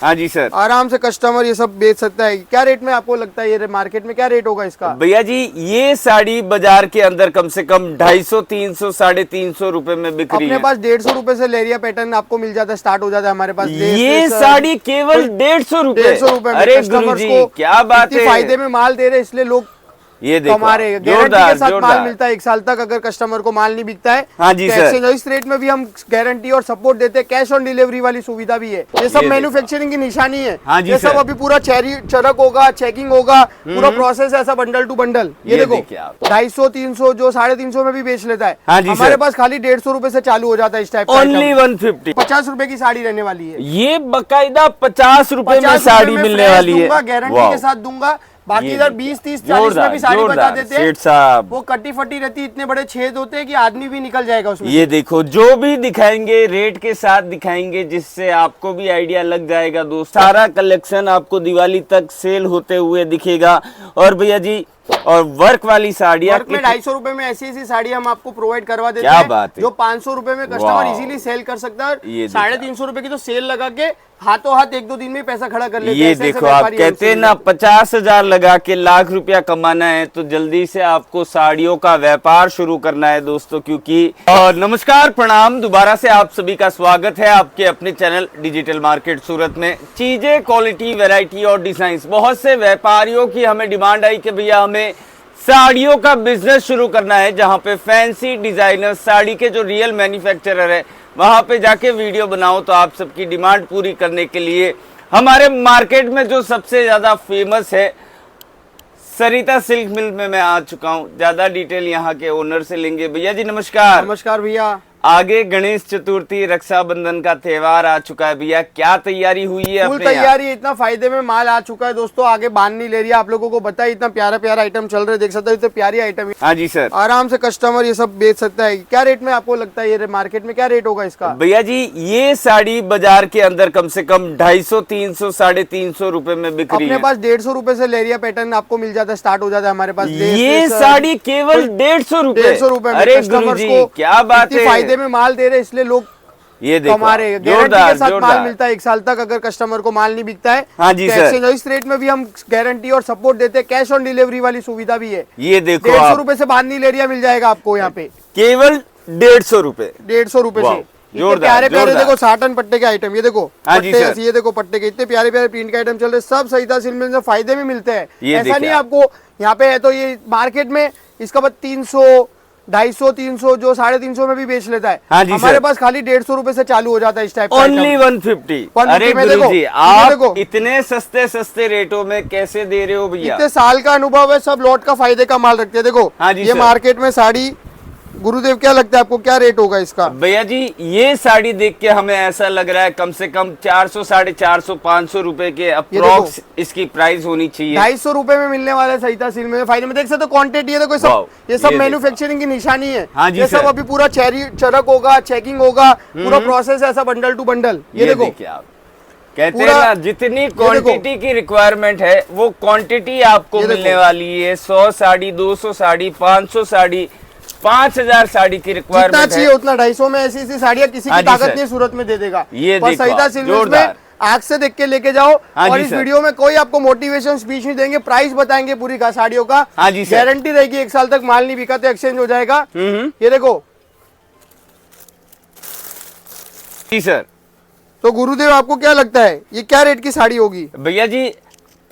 हाँ जी सर, आराम से कस्टमर ये सब बेच सकता है। क्या रेट में आपको लगता है ये मार्केट में क्या रेट होगा इसका? भैया जी ये साड़ी बाजार के अंदर कम से कम 250, 300, 350 रुपए में बिक रही अपने है। पास 150 रुपए से लेरिया पैटर्न आपको मिल जाता है, स्टार्ट हो जाता है हमारे पास। ये साड़ी केवल 150 रुपए। 150 रुपए में अरे कस्टमर्स गुरुजी को क्या बात है, फायदे में माल दे रहे, इसलिए लोग ये देखो कमा रहे हैं। गारंटी के साथ माल मिलता है 1 साल तक। अगर कस्टमर को माल नहीं बिकता है हाँ जी सर, इस रेट में भी हम गारंटी और सपोर्ट देते हैं। कैश ऑन डिलीवरी वाली सुविधा भी है। ये सब मैन्युफैक्चरिंग की निशानी है। हाँ जी ये सर, सब अभी पूरा चरक होगा, चेकिंग होगा, पूरा प्रोसेस है ऐसा बंडल टू बंडल। ये देखो 250, 300 जो 350 में भी बेच लेता है। हाँ जी हमारे पास खाली 150 रुपए से चालू हो जाता है इस टाइप का। ओनली 150, 50 रुपए की साड़ी रहने वाली है। ये बकायदा 50 रुपए में साड़ी मिलने वाली है। गारंटी के साथ दूंगा। बाकी इधर 20, 30, 40 में भी साड़ी बता देते हैं। साहब वो कटी फटी रहती है, इतने बड़े छेद होते हैं कि आदमी भी निकल जाएगा उसमें। ये देखो जो भी दिखाएंगे रेट के साथ दिखाएंगे, जिससे आपको भी आइडिया लग जाएगा दोस्त। सारा कलेक्शन आपको दिवाली तक सेल होते हुए दिखेगा। और भैया जी और वर्क वाली साड़ियाँ वर्क में 250 रुपए में ऐसी साड़ी हम आपको प्रोवाइड करवा देते क्या हैं। बात है, जो 500 रुपए में कस्टमर इजीली सेल कर सकता है। ये 350 रुपए की तो सेल लगा के हाथों हाथ 1-2 दिन में पैसा खड़ा कर लेते हैं। ये देखो आप कहते हैं ना 50,000 लगा के लाख रुपया कमाना है, तो जल्दी से आपको साड़ियों का व्यापार शुरू करना है दोस्तों। क्योंकि और नमस्कार प्रणाम, दोबारा से आप सभी का स्वागत है आपके अपने चैनल डिजिटल मार्केट सूरत में। चीजें, क्वालिटी, वैरायटी और डिजाइन। बहुत से व्यापारियों की हमें डिमांड आई कि भैया हमें साड़ियों का बिजनेस शुरू करना है, जहां पे फैंसी डिजाइनर साड़ी के जो रियल मैन्युफैक्चरर है वहां पे जाके वीडियो बनाओ। तो आप सबकी डिमांड पूरी करने के लिए हमारे मार्केट में जो सबसे ज्यादा फेमस है सरिता सिल्क मिल में मैं आ चुका हूं। ज्यादा डिटेल यहाँ के ओनर से लेंगे। भैया जी नमस्कार। नमस्कार भैया। आगे गणेश चतुर्थी, रक्षाबंधन का त्योहार आ चुका है भैया, क्या तैयारी हुई है? फुल तैयारी, इतना फायदे में माल आ चुका है दोस्तों। आगे बांध नहीं ले रही है। आप लोगों को बताइए इतना प्यारा प्यारा आइटम चल रहे हैं, देख सकते हो इतने प्यारी आइटम। हाँ जी सर, आराम से कस्टमर ये सब बेच सकता है। क्या रेट में आपको लगता है ये मार्केट में क्या रेट होगा इसका? भैया जी ये साड़ी बाजार के अंदर कम से कम 250, 300, 350 रुपए में बिक रही है। अपने पास 150 रुपए से लेरिया पैटर्न आपको मिल जाता है, स्टार्ट हो जाता है हमारे पास। ये साड़ी केवल 150 रुपए। 150 रुपए में अरे कस्टमर्स गुरुजी को क्या बात है, फायदे में माल दे रहे, इसलिए लोग ये देखो कमा रहे हैं। गारंटी के साथ माल मिलता है 1 साल तक। अगर कस्टमर को माल नहीं बिकता है हाँ जी सर, इस रेट में भी हम गारंटी और सपोर्ट देते हैं। कैश ऑन डिलीवरी वाली सुविधा भी है। ये देखो 150 रुपए से बांधनी लेरिया मिल जाएगा आपको यहाँ पे, केवल 150 रुपए। 150 रुपए से जोरदार, प्यारे प्यारे जोरदार। देखो साटन पट्टे के आइटम। ये देखो हाँ जी पट्टे, सर, ये देखो पट्टे के इतने प्यारे प्यारे प्रिंट के आइटम चल रहे हैं। सब सरिता सिल्क में फायदे में मिलते हैं। ऐसा नहीं आपको यहाँ पे है तो ये मार्केट में इसका बाद 300, 250, 300 जो 350 में भी बेच लेता है। हाँ जी हमारे सर, पास खाली 150 रुपए से चालू हो जाता है इस टाइप का। ओनली 150। अरे गुरुजी आप इतने सस्ते सस्ते रेटों में कैसे दे रहे हो भैया? इतने साल का अनुभव है, सब लॉट का फायदे का माल रखते हैं। देखो हाँ जी ये सर, मार्केट में साड़ी गुरुदेव क्या लगता है आपको क्या रेट होगा इसका? भैया जी ये साड़ी देख के हमें ऐसा लग रहा है कम से कम 400, 450, 500 रुपए के अप्रोक्स इसकी प्राइस होनी चाहिए। 250 रुपए में मिलने वाला है सरिता सिल्क में। फायदे में देख सकते हो क्वांटिटी है। देखो सब ये सब मैन्युफैक्चरिंग की निशानी है। हाँ जी ये सब अभी पूरा चरक होगा, चेकिंग होगा, पूरा प्रोसेस है ऐसा बंडल टू बंडल। ये देखो कहते हैं ना जितनी क्वांटिटी की रिक्वायरमेंट है वो क्वांटिटी आपको मिलने वाली है। 100 साड़ी, 200 साड़ी, 500 साड़ी, 5000 साड़ी की रिक्वायरमेंट है। चाहिए उतना 250 में ऐसी साड़ियाँ किसी की ताकत नहीं सूरत में दे देगा। ये पर सरिता सिल्क में आग से देख के लेके जाओ। और इस वीडियो में कोई आपको मोटिवेशन स्पीच नहीं देंगे, प्राइस बताएंगे पूरी का साड़ियों का। गारंटी रहेगी 1 साल तक माल नहीं बिका तो एक्सचेंज हो जाएगा। ये देखो जी सर। तो गुरुदेव आपको क्या लगता है ये क्या रेट की साड़ी होगी? भैया जी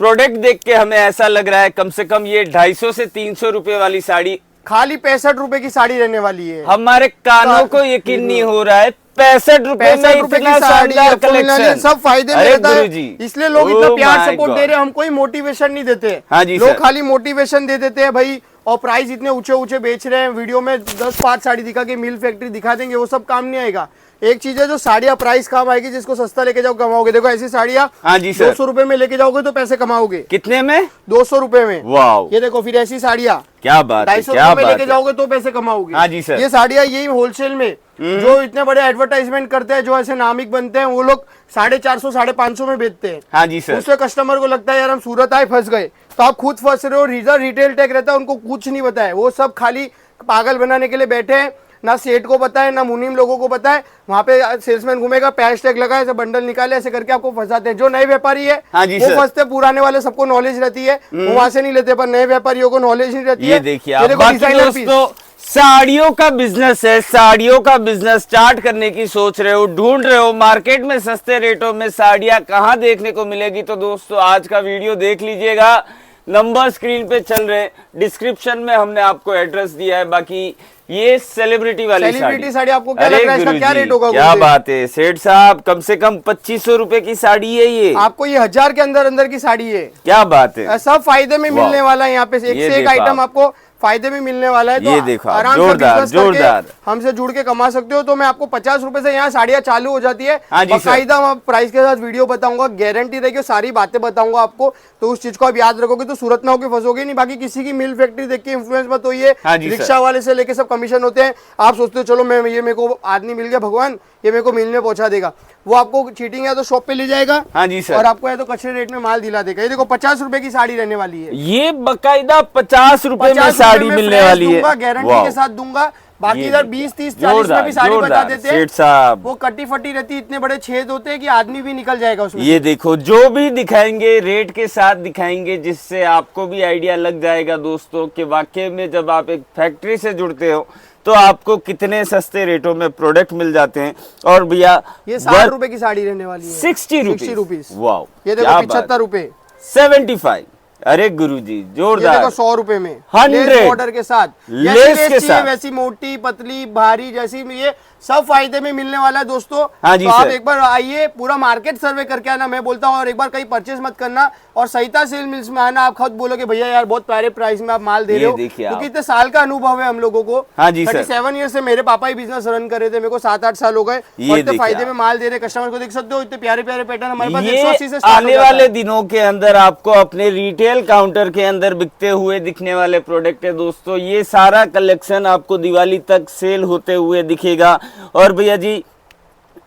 प्रोडक्ट देख के हमें ऐसा लग रहा है कम से कम ये 250 से 300 रुपए वाली साड़ी खाली 65 रुपए की साड़ी रहने वाली है। हमारे कानों को यकीन नहीं हो रहा है 65 रुपए में इतना शानदार कलेक्शन। सब फायदे में रहता है, इसलिए लोग इतना प्यार सपोर्ट दे रहे हैं। हम कोई मोटिवेशन नहीं देते। हाँ जी लोग खाली मोटिवेशन दे देते हैं भाई, और प्राइस इतने ऊंचे ऊंचे बेच रहे हैं। वीडियो में 10-5 साड़ी दिखा के मिल फैक्ट्री दिखा देंगे, वो सब काम नहीं आएगा। एक चीज है जो साड़ियाँ प्राइस काम आएगी, जिसको सस्ता लेके जाओ कमाओगे। देखो ऐसी साड़ियाँ 200 रुपए में लेके जाओगे तो पैसे कमाओगे। कितने में? 200 रुपए में। वाओ। ये देखो फिर ऐसी साड़ियाँ क्या बात है, 250 रुपए में लेके जाओगे तो पैसे कमाओगे। हाँ जी सर। ये साड़ियाँ यही होलसेल में जो इतने बड़े एडवर्टाइजमेंट करते हैं, जो ऐसे नामिक बनते हैं, वो लोग 450, 550 में बेचते हैं। हाँ जी सर। उससे कस्टमर को लगता है यार हम सूरत आए फंस गए, तो आप खुद फंस रहे हो। रिटेल टैग रहता है, उनको कुछ नहीं पता है। वो सब खाली पागल बनाने के लिए बैठे हैं। ना सेठ को पता है ना मुनीम लोगों को पता है। वहाँ पे सेल्समैन घूमेगा, पैच टैग लगा, ऐसे बंडल निकाले, ऐसे करके आपको फंसाते हैं। जो नए व्यापारी है हाँ जी वो सर। फंसते, पुराने वाले सबको नॉलेज रहती है, वो वहां से नहीं लेते, पर नए व्यापारियों को नॉलेज नहीं रहती है। ये देखिए आप, देखो बाकी डिजाइनर पीस। दोस्तों साड़ियों का बिजनेस है, साड़ियों का बिजनेस स्टार्ट करने की सोच रहे हो, ढूंढ रहे हो मार्केट में सस्ते रेटों में साड़ियां कहां देखने को मिलेगी, तो दोस्तों आज का वीडियो देख लीजिएगा। नंबर स्क्रीन पे चल रहे, डिस्क्रिप्शन में हमने आपको एड्रेस दिया है। बाकी ये सेलिब्रिटी वाली साड़ी आपको क्या लग रहा है, इसका क्या रेट होगा? क्या बात है सेठ साहब, कम से कम 2500 रुपए की साड़ी है ये, आपको ये 1000 के अंदर अंदर की साड़ी है। क्या बात है, सब फायदे में मिलने वाला है। यहाँ पे एक से एक आइटम आपको फायदे में मिलने वाला है। तो ये देखो आप, आराम से जोरदार बिजनेस करके जोरदार हमसे जुड़ के कमा सकते हो। तो मैं आपको 50 रुपए से यहाँ साड़ियाँ चालू हो जाती है। हाँ जी सर। बाकायदा मैं प्राइस के साथ वीडियो बताऊंगा, गारंटी रहेगी, सारी बातें बताऊंगा आपको। तो उस चीज को आप याद रखोगे तो सूरत में होकर फंसोगे नहीं। बाकी किसी की मिल फैक्ट्री देख के इन्फ्लुएंस मत होइए। हाँ जी सर। रिक्शा वाले से लेके सब कमीशन होते हैं। आप सोचते हो चलो मैं ये मेरे को आदमी मिल गया, भगवान ये मेरे को मिलने पहुंचा देगा, वो आपको चीटिंग है तो शॉप पे ले जाएगा। हाँ जी सर। और आपको है तो कच्चे रेट में माल दिला देगा। ये देखो 50 रुपए की साड़ी रहने वाली है। ये बकायदा 50 रुपए में साड़ी मिलने वाली है, गारंटी के साथ दूंगा। बाकी इधर 20, 30, 40 में भी साड़ी बता देते हैं सेठ साहब। वो कटी फटी रहती, इतने बड़े छेद होते हैं कि आदमी भी निकल जाएगा उसमें। ये देखो जो भी दिखाएंगे रेट के साथ दिखाएंगे, जिससे आपको भी आइडिया लग जाएगा दोस्तों कि वाकई में जब आप एक फैक्ट्री से जुड़ते हो तो आपको कितने सस्ते रेटों में प्रोडक्ट मिल जाते हैं। और भैया ये 60 रुपए की साड़ी रहने वाली है, 60 रुपीज। वाओ, ये देखो 75 रुपए, 75। अरे गुरुजी जोरदार। ये देखो 100 रुपए में 100 ऑर्डर के साथ, लेस के साथ, वैसी मोटी पतली भारी जैसी, ये सब फायदे में मिलने वाला है दोस्तों। हाँ जी तो आप सर। एक बार आइए, पूरा मार्केट सर्वे करके आना मैं बोलता हूँ। और एक बार कहीं परचेज मत करना, और सहिता सेल मिल्स में आना। आप खुद बोलोगे भैया यार बहुत प्यारे प्राइस में आप माल दे रहे हो, क्योंकि इतने साल का अनुभव है हम लोगों को। हाँ जी सर। 37 ईयर से मेरे पापा ही बिजनेस रन कर रहे थे, मेरे को 7-8 साल हो गए, और इतने फायदे में माल दे रहे कस्टमर को। देख सकते हो इतने प्यारे प्यारे पैटर्न हमारे पास 180 से स्टार्ट आने वाले दिनों के अंदर आपको अपने रिटेल काउंटर के अंदर बिकते हुए दिखने वाले प्रोडक्ट है दोस्तों। ये सारा कलेक्शन आपको दिवाली तक सेल होते हुए दिखेगा। और भैया जी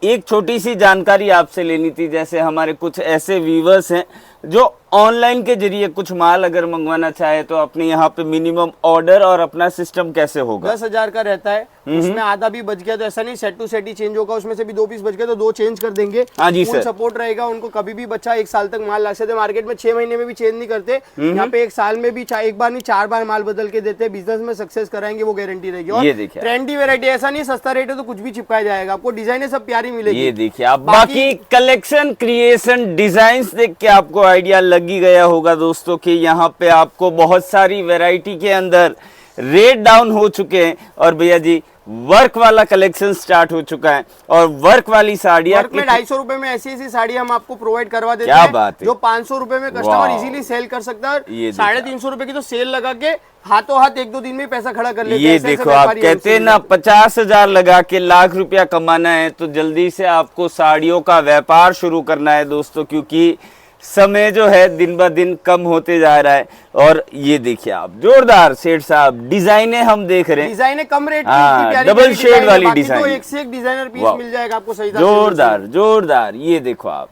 एक छोटी सी जानकारी आपसे लेनी थी, जैसे हमारे कुछ ऐसे व्यूवर्स हैं जो ऑनलाइन के जरिए कुछ माल अगर मंगवाना चाहे तो अपने यहाँ पे मिनिमम ऑर्डर और अपना सिस्टम कैसे होगा? 10,000 का रहता है, उसमें आधा भी बच गया तो ऐसा नहीं, सेट टू सेट ही चेंज होगा। उसमें से भी 2 पीस बच गए तो 2 चेंज कर देंगे। हाँ जी सर। सपोर्ट रहेगा उनको, कभी भी बच्चा 1 साल तक माल ला सकते। मार्केट में 6 महीने में भी चेंज नहीं करते, यहाँ पे 1 साल में भी एक बार नहीं 4 बार माल बदल के देते। बिजनेस में सक्सेस कराएंगे वो गारंटी रहेगी। और ट्रेंडी वेरायटी, ऐसा नहीं सस्ता रेट है तो कुछ भी चिपकाया जाएगा, आपको डिजाइने सब प्यारी मिलेगी। ये देखिए आप, बाकी कलेक्शन क्रिएशन डिजाइन देख के आपको आइडिया लग ही गया होगा दोस्तों कि यहाँ पे आपको बहुत सारी वैरायटी के अंदर रेट डाउन हो चुके हैं। और भैया जी वर्क वाला कलेक्शन स्टार्ट हो चुका है, और वर्क वाली साड़ियाँ में 250 रुपए में ऐसी साड़ी हम आपको प्रोवाइड करवा देते क्या हैं, बात है, जो 500 रुपए में कस्टमर इजीली सेल कर सकता है। 350 रुपए की तो सेल लगा के हाथों हाथ 1-2 दिन में पैसा खड़ा कर लेते हैं। ये देखो आप कहते हैं ना 50,000 लगा के लाख रुपया कमाना है, तो जल्दी से आपको साड़ियों का व्यापार शुरू करना है दोस्तों, क्योंकि समय जो है दिन ब दिन कम होते जा रहा है। और ये देखिए आप जोरदार सेठ साहब डिजाइने हम देख रहे हैं, डिजाइने कम रेट में डबल शेड वाली डिजाइन, तो एक से एक डिजाइनर पीस मिल जाएगा आपको सही जोरदार जोरदार। ये देखो आप,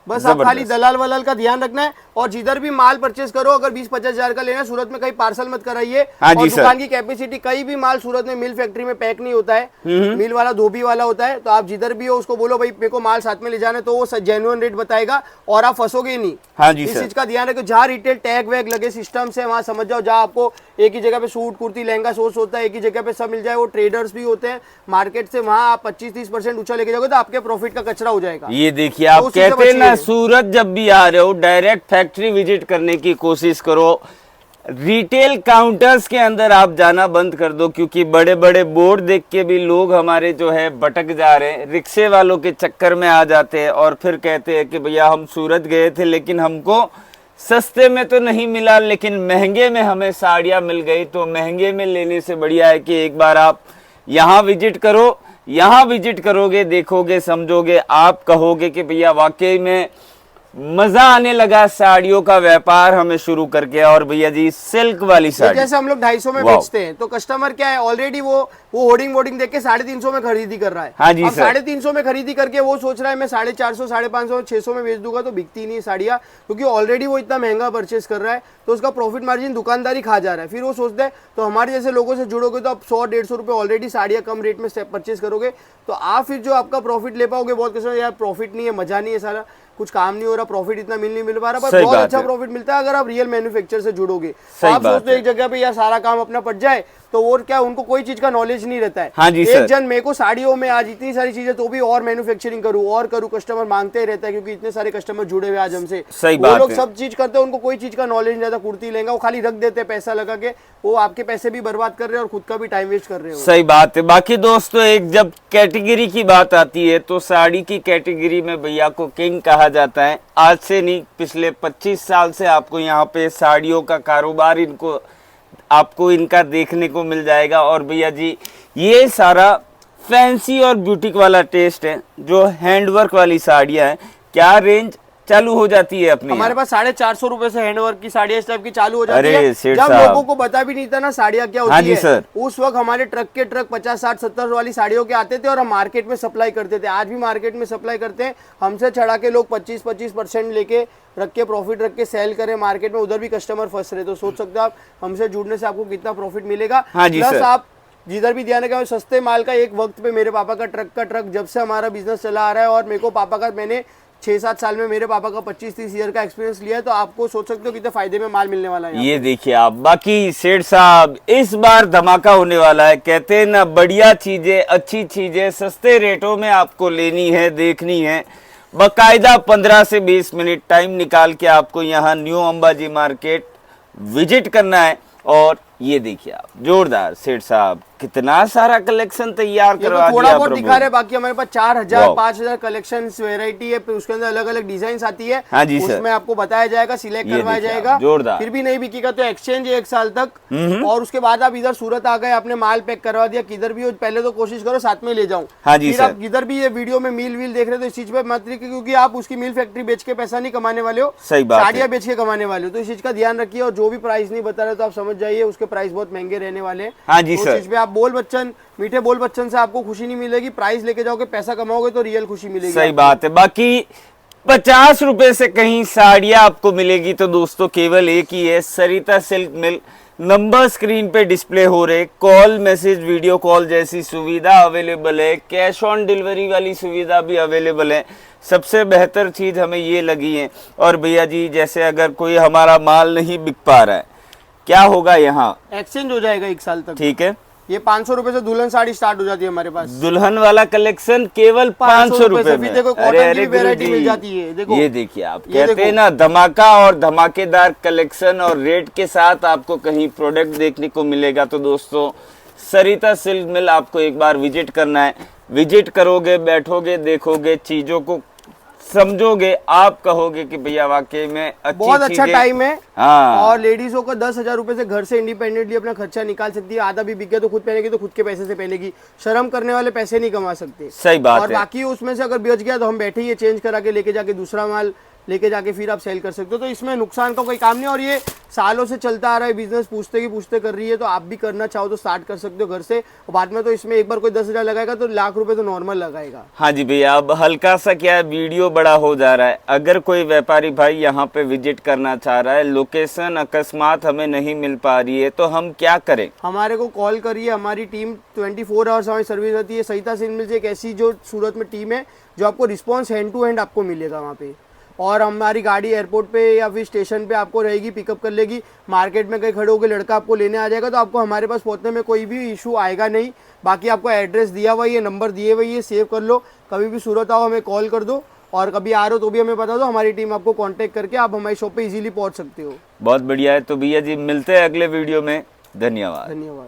बस आप खाली दलाल वलाल का ध्यान रखना है। और जिधर भी माल परचेस करो, अगर 20-50 हजार का लेना है, सूरत में कहीं पार्सल मत कराइए। हाँ और दुकान की कैपेसिटी, कहीं भी माल सूरत में मिल फैक्ट्री में पैक नहीं होता है, मिल वाला धोबी वाला होता है। तो आप जिधर भी हो उसको बोलो भाई मेरे को माल साथ में ले जाना है, तो वो जेन्युइन रेट बताएगा और आप फंसोगे नहीं। हाँ जी इस चीज का ध्यान रखो। जहाँ रिटेल टैग वैग लगे सिस्टम से वहाँ समझ जाओ, जहाँ आपको एक ही जगह पे सूट कुर्ती लहंगा सोर्स होता है, एक ही जगह पे सब मिल जाए, वो ट्रेडर्स भी होते हैं मार्केट से, वहाँ आप 25-30% ऊंचा लेके जाओगे तो आपके प्रॉफिट का कचरा हो जाएगा। ये देखिए आप कहते हैं ना सूरत जब भी आ रहे हो डायरेक्ट फैक्ट्री विजिट करने की कोशिश करो। रिटेल काउंटर्स के अंदर आप जाना बंद कर दो, क्योंकि बड़े बड़े बोर्ड देख के भी लोग हमारे जो है भटक जा रहे हैं, रिक्शे वालों के चक्कर में आ जाते हैं और फिर कहते हैं कि भैया हम सूरत गए थे लेकिन हमको सस्ते में तो नहीं मिला, लेकिन महंगे में हमें साड़ियाँ मिल गई। तो महंगे में लेने से बढ़िया है कि एक बार आप यहाँ विजिट करो। यहाँ विजिट करोगे, देखोगे, समझोगे, आप कहोगे कि भैया वाकई में मजा आने लगा साड़ियों का व्यापार हमें शुरू करके। और भैया जी सिल्क वाली साड़ी जैसे हम लोग 250 में वाह। बेचते हैं तो कस्टमर क्या है, ऑलरेडी वो होर्डिंग वोर्डिंग देख के 350 में खरीदी कर रहा है। हाँ जी अब सर। 350 में खरीदी करके वो सोच रहा है मैं 450, 550, 600 में बेच दूंगा तो बिकती नहीं साड़ियाँ, क्योंकि ऑलरेडी वो इतना महंगा परचेस कर रहा है तो उसका प्रॉफिट मार्जिन दुकानदारी खा जा रहा है। फिर वो सोचता है तो हमारे जैसे लोगों से जुड़ोगे तो आप 100-150 रुपए ऑलरेडी साड़ियाँ कम रेट में परचेस करोगे तो आप फिर जो आपका प्रॉफिट ले पाओगे। बहुत कस्टमर यार प्रॉफिट नहीं है, मजा नहीं है, सारा कुछ काम नहीं हो रहा, प्रॉफिट इतना नहीं मिल पा रहा, पर सही बहुत बात अच्छा है। प्रॉफिट मिलता है अगर आप रियल मैन्युफैक्चर से जुड़ोगे। सही आप बात सोचते हो एक जगह पे यार सारा काम अपना पड़ जाए तो वो क्या, उनको कोई चीज का नॉलेज नहीं रहता है। हाँ जी एक सर। जन मेरे को साड़ियों में आज इतनी सारी चीजें तो भी और मैन्युफैक्चरिंग करूँ और करूँ, कस्टमर मांगते ही रहता है क्योंकि इतने सारे कस्टमर जुड़े हुए आज हमसे। सही वो बात लोग है। सब चीज करते हैं, उनको कोई चीज का नॉलेज नहीं रहता, कुर्ती लेंगे वो खाली रख देते हैं पैसा लगा के, वो आपके पैसे भी बर्बाद कर रहे हैं और खुद का भी टाइम वेस्ट कर रहे हो। सही बात है। बाकी दोस्तों एक जब कैटेगरी की बात आती है तो साड़ी की कैटेगरी में भैया को किंग कहा जाता है। आज से नहीं, पिछले 25 साल से आपको यहाँ पे साड़ियों का कारोबार आपको इनका देखने को मिल जाएगा। और भैया जी ये सारा फैंसी और ब्यूटिक वाला टेस्ट है, जो हैंडवर्क वाली साड़ियाँ हैं। क्या रेंज चालू हो जाती है अपनी? हमारे पास 450 रुपए से हैंडवर्क की साड़ियाँ इस टाइप की चालू हो जाती अरे है। सेठ जब साहब। लोगों को पता भी नहीं था ना साड़ियाँ क्या हाँ होती जी है, सर। उस वक्त हमारे ट्रक के ट्रक 50, 60, 70 वाली साड़ियों के आते थे और हम मार्केट में सप्लाई करते थे। आज भी मार्केट में सप्लाई करते हैं, हमसे चढ़ा के लोग 25% लेके रख के प्रॉफिट रख के सेल करें मार्केट में, उधर भी कस्टमर फंस रहे। तो सोच सकते हो आप हमसे जुड़ने से आपको कितना प्रॉफिट मिलेगा। हाँ जी प्लस सर। आप जिधर भी ध्यान रखें सस्ते माल का, एक वक्त पे मेरे पापा का ट्रक जब से हमारा बिजनेस चला आ रहा है और मेरे को पापा का, मैंने 6-7 साल में मेरे पापा का 25-30 ईयर का एक्सपीरियंस लिया है, तो आपको सोच सकते हो कितने फायदे में माल मिलने वाला है। ये देखिए आप। बाकी सेठ साहब इस बार धमाका होने वाला है। कहते हैं ना बढ़िया चीजें, अच्छी चीजें सस्ते रेटों में आपको लेनी है, देखनी है। बकायदा 15 से 20 मिनट टाइम निकाल के आपको यहाँ न्यू अंबाजी मार्केट विजिट करना है। और ये देखिए आप, जोरदार सेठ साहब कितना सारा कलेक्शन तैयार ये तो करवा थोड़ा दिया बहुत प्रभु। दिखा रहे, बाकी हमारे पास 4000 वाह। 5000 कलेक्शन वैरायटी है, फिर उसके अंदर अलग अलग डिजाइन आती है। हाँ जी सर। उसमें आपको बताया जाएगा, सिलेक्ट ये करवाया देखिए आप, जाएगा। जोरदार। फिर भी नहीं बिकेगा तो एक्सचेंज 1 साल तक। और उसके बाद आप इधर सूरत आ गए, आपने माल पैक करवा दिया, किधर भी हो पहले तो कोशिश करो साथ में ले जाऊं। हाँ जी फिर सर। आप इधर भी ये वीडियो में मील वील देख रहे हो तो इस चीज पे मत रखिए, क्योंकि आप उसकी मील फैक्ट्री बेच के पैसा नहीं कमाने वाले हो, सही बात है। साड़ियाँ बेच के कमाने वाले हो। तो इस चीज का ध्यान रखिए और जो भी प्राइस नहीं बता रहे तो आप समझ जाइए उसके प्राइस बहुत महंगे रहने वाले हैं। हाँ जी तो सर। उस चीज पे आप बोल बच्चन, मीठे बोल बच्चन से आपको खुशी नहीं मिलेगी, प्राइस लेके जाओगे पैसा कमाओगे तो रियल खुशी मिलेगी। सही आपको। बात है। बाकी 50 रुपए से कहीं साड़ियां आपको मिलेगी तो दोस्तों केवल एक ही है, सरिता सिल्क मिल। नंबर स्क्रीन पे डिस्प्ले हो रहे, कॉल मैसेज वीडियो कॉल जैसी सुविधा अवेलेबल है, कैश ऑन डिलीवरी वाली सुविधा भी अवेलेबल है। सबसे बेहतर चीज हमें ये लगी है। और भैया जी जैसे अगर कोई हमारा माल नहीं बिक पा रहा है, क्या होगा यहाँ? एक्सचेंज हो जाएगा 1 साल तक। ठीक है, ये 500 रुपए से दुल्हन साड़ी स्टार्ट हो जाती है हमारे पास। दुल्हन वाला कलेक्शन केवल 500 रुपए से। में। फिर देखो कॉटन की वैरायटी मिल जाती है। देखो ये देखिए आप, ये कहते हैं देखो। ना धमाका और धमाकेदार कलेक्शन और रेट के साथ आपको कहीं प्रोडक्ट देखने को मिलेगा। तो दोस्तों सरिता सिल्क मिल आपको एक बार विजिट करना है। विजिट करोगे, बैठोगे, देखोगे, चीजों को समझोगे, आप कहोगे कि भैया वाकई में अच्छी बहुत अच्छा चीजें- टाइम है। हाँ। और लेडीजों को 10,000 रुपए से घर से इंडिपेंडेंटली अपना खर्चा निकाल सकती है। आधा भी बिक गया तो खुद पहनेगी तो खुद के पैसे से पहनेगी। शर्म करने वाले पैसे नहीं कमा सकते। सही बात और है। बाकी उसमें से अगर बेच गया तो हम बैठे ही चेंज करा के लेके जाके दूसरा माल लेके जाके फिर आप सेल कर सकते हो। तो इसमें नुकसान का कोई काम नहीं। और ये सालों से चलता आ रहा है बिजनेस, पूछते की पूछते कर रही है। तो आप भी करना चाहो तो स्टार्ट कर सकते हो घर से। और बाद में तो इसमें एक बार कोई 10,000 लगाएगा तो लाख रुपए तो नॉर्मल लगाएगा। हाँ जी भैया, अब हल्का सा क्या है, वीडियो बड़ा हो जा रहा है। अगर कोई व्यापारी भाई यहाँ पे विजिट करना चाह रहा है, लोकेशन अकस्मात हमें नहीं मिल पा रही है, तो हम क्या करें? हमारे को कॉल करिए, हमारी टीम 24 आवर्स हमारी सर्विस रहती है। सरिता सिल्क मिल से एक ऐसी जो सूरत में टीम है जो आपको रिस्पॉन्स हैंड टू हैंड आपको मिलेगा वहाँ पे। और हमारी गाड़ी एयरपोर्ट पे या फिर स्टेशन पे आपको रहेगी, पिकअप कर लेगी। मार्केट में कहीं खड़े होकर लड़का आपको लेने आ जाएगा तो आपको हमारे पास पहुंचने में कोई भी इशू आएगा नहीं। बाकी आपको एड्रेस दिया हुआ है, नंबर दिए हुए ये सेव कर लो। कभी भी सूरत आओ हमें कॉल कर दो, और कभी आ रहे हो तो भी हमें बता दो, हमारी टीम आपको कांटेक्ट करके आप हमारी शॉप पे इजीली पहुंच सकते हो। बहुत बढ़िया है। तो भैया जी मिलते हैं अगले वीडियो में। धन्यवाद। धन्यवाद।